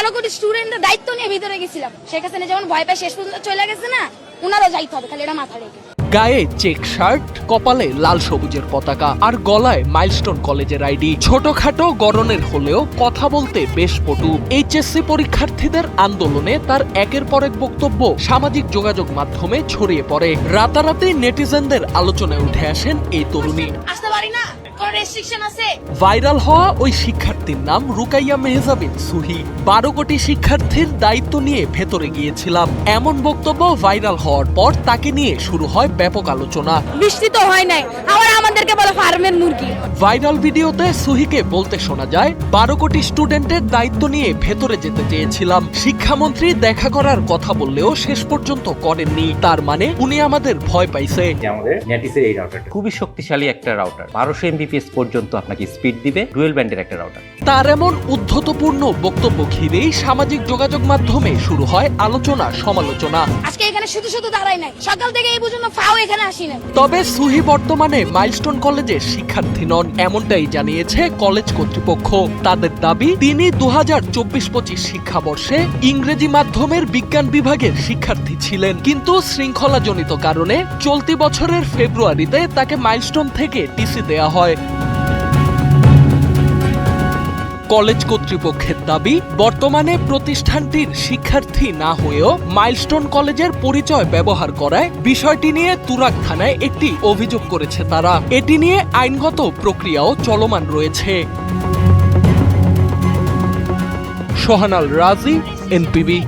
12 কোটি স্টুডেন্টের দায়িত্ব নিয়ে ভিতরে গেছিলাম। শেখ হাসিনা যেমন ভয় পায় শেষ পর্যন্ত চলে গেছে না, উনারও যাইতে হবে, খালি এটা মাথা রেখে। গায়ে চেক শার্ট, কপালে লাল সবুজের পতাকা আর গলায় মাইলস্টোন কলেজের আইডি। ছোটখাটো গড়নের হলেও কথা বলতে বেশ পটু। এইচএসসি পরীক্ষার্থীদের আন্দোলনে তার একের পর এক বক্তব্য সামাজিক যোগাযোগ মাধ্যমে ছড়িয়ে পড়ে। রাতারাতি নেটিজেনদের আলোচনায় উঠে আসেন এই তরুণী। আসতে পারি না, কোন রেস্ট্রিকশন আছে? ভাইরাল হওয়া ওই শিক্ষার্থীর নাম রুকাইয়া মেহজাবিন সুহি। 12 কোটি শিক্ষার্থীর দায়িত্ব নিয়ে ভেতরে গিয়েছিলাম, এমন বক্তব্য ভাইরাল হওয়ার পর তাকে নিয়ে শুরু হয় ব্যাপক আলোচনা। বৃষ্টি তো হয় নাই, আবার আমাদেরকে বলে ফার্মের মুরগি। ভাইরাল ভিডিওতে সুহিকে বলতে শোনা যায়, 12 কোটি স্টুডেন্টের দায়িত্ব নিয়ে ভেতরে যেতে চেয়েছিলাম। শিক্ষামন্ত্রী দেখা করার কথা বললেও শেষ পর্যন্ত করেননি। তার মানে উনি আমাদের ভয় পাইছে। আমাদের নেটিসের এই রাউটারটা খুবই শক্তিশালী একটা রাউটার, 1200 MBPS পর্যন্ত আপনাকে স্পিড দিবে, ডুয়েল ব্যান্ডের একটা রাউটার। তার এমন উদ্ধতপূর্ণ বক্তব্য ঘিরেই সামাজিক যোগাযোগ মাধ্যমে শুরু হয় আলোচনা সমালোচনা। আজকে এখানে শুধু শুধু দাঁড়াই নাই, সকাল থেকে এই পর্যন্ত ফাও এখানে আসি না। তবে সুহি বর্তমানে মাইলস্টোন কলেজের শিক্ষার্থী নন, এমনটাই জানিয়েছে কলেজ কর্তৃপক্ষ। তাদের দাবি, তিনি 2024-25 শিক্ষাবর্ষে ইংরেজি মাধ্যমের বিজ্ঞান বিভাগের শিক্ষার্থী ছিলেন, কিন্তু শৃঙ্খলাজনিত কারণে চলতি বছরের ফেব্রুয়ারিতে তাকে মাইলস্টোন থেকে টিসি দেয়া হয়। কলেজ কর্তৃপক্ষের দাবি, বর্তমানে প্রতিষ্ঠানটির শিক্ষার্থী না হয়েও মাইলস্টোন কলেজের পরিচয় ব্যবহার করায় বিষয়টি নিয়ে তুরাগ থানায় একটি অভিযোগ করেছে তারা। এটি নিয়ে আইনগত প্রক্রিয়াও চলমান রয়েছে। সোহানাল রাজি, এনপিবি।